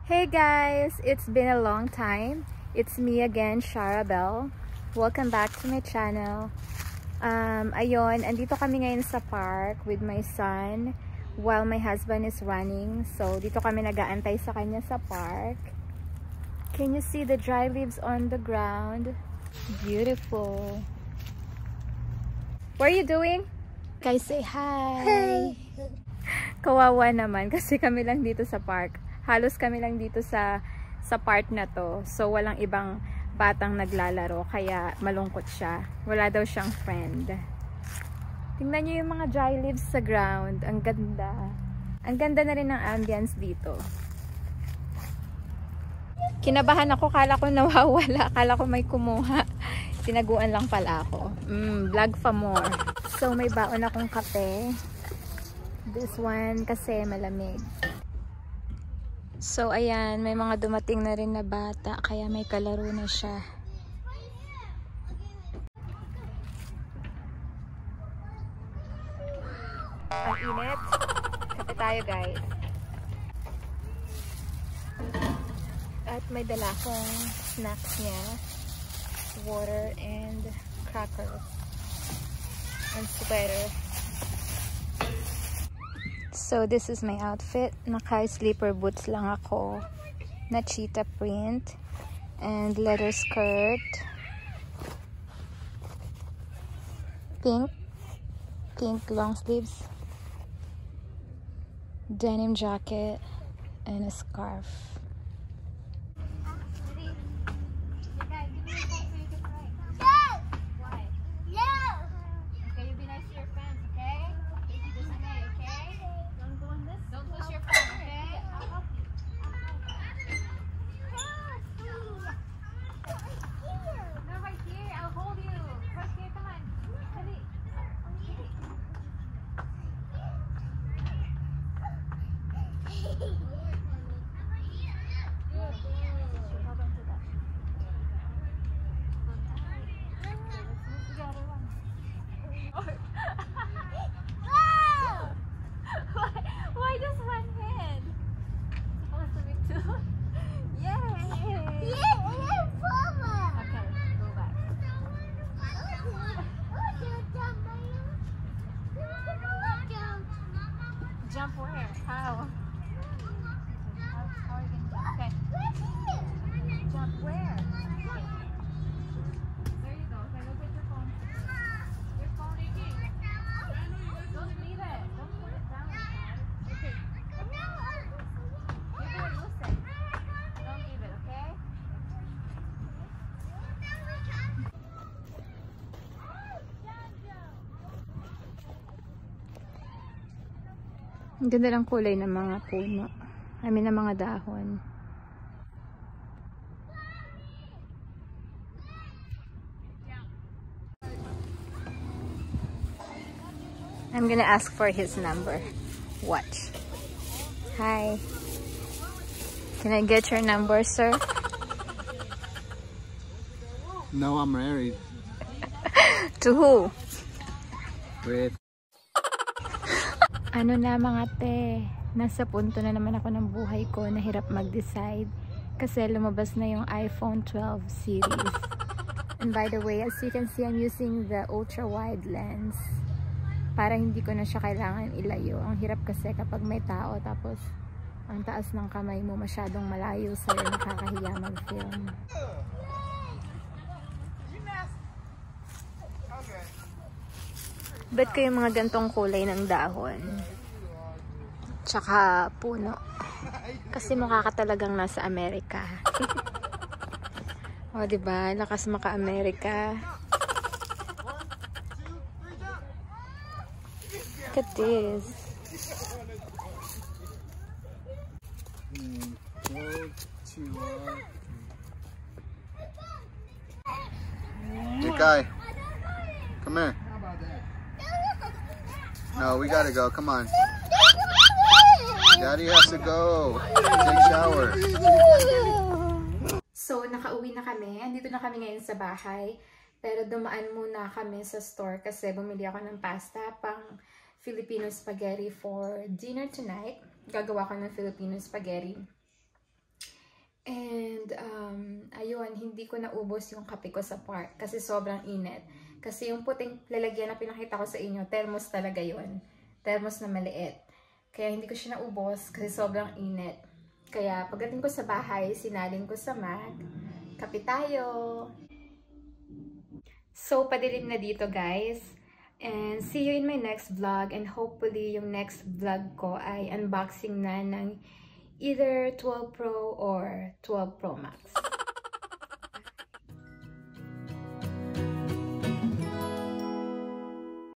Hey guys! It's been a long time. It's me again, Shara Bell. Welcome back to my channel. Ayun, andito kami ngayon sa park with my son while my husband is running. So, dito kami nag-aantay sa kanya sa park. Can you see the dry leaves on the ground? Beautiful. What are you doing? Guys, say hi! Kawawa naman kasi kami lang dito sa park. Halos kami lang dito sa part na to. So, walang ibang batang naglalaro. Kaya, malungkot siya. Wala daw siyang friend. Tingnan niyo yung mga dry leaves sa ground. Ang ganda. Ang ganda na rin ng ambience dito. Kinabahan ako. Kala ko nawawala. Kala ko may kumuha. Tinaguan lang pala ako. Vlog pa more. So, may baon akong kape. This one kasi malamig. So, ayan, may mga dumating na rin na bata, kaya may kalaro na siya. Ang init. Kape tayo, guys. At may dala akong snacks niya. Water and crackers. And sweater. So, this is my outfit. Naka-sleeper boots lang ako na cheetah print. And leather skirt. Pink long sleeves. Denim jacket. And a scarf. Jump where? How? How are you gonna jump? Okay. Jump where? Okay. There you go. Okay, go get your phone. Your phone. Don't leave it. Don't put it down. Okay. Give it a listen. Don't leave it, okay? Ang ganda ng kulay ng mga puno. I mean, ng mga dahon. I'm gonna ask for his number. Watch. Hi. Can I get your number, sir? No, I'm married. To who? With... Ano na mga te, nasa punto na naman ako ng buhay ko na hirap mag-decide kasi lumabas na yung iPhone 12 series. And by the way, as you can see, I'm using the ultra-wide lens para hindi ko na siya kailangan ilayo. Ang hirap kasi kapag may tao tapos ang taas ng kamay mo masyadong malayo sa'yo, nakakahiya mag-film. Ba't ko yung mga gantong kulay ng dahon? Tsaka puno. Kasi mukha ka talagang nasa Amerika. O, diba? Lakas maka-Amerika. Look at this. Hey, Kai. Come here. No, we gotta go. Come on. Daddy has to go. Take shower. So, nakauwi na kami. Andito na kami ngayon sa bahay. Pero dumaan muna kami sa store kasi bumili ako ng pasta pang Filipino spaghetti for dinner tonight. Gagawa ko ng Filipino spaghetti. And, ayun, hindi ko naubos yung kape ko sa park kasi sobrang init. Kasi yung puting lalagyan na pinakita ko sa inyo, thermos talaga yun. Thermos na maliit. Kaya hindi ko siya naubos kasi sobrang init. Kaya pagdating ko sa bahay, sinalin ko sa mag. Kape tayo! So, padilim na dito guys. And see you in my next vlog. And hopefully, yung next vlog ko ay unboxing na ng either 12 Pro or 12 Pro Max.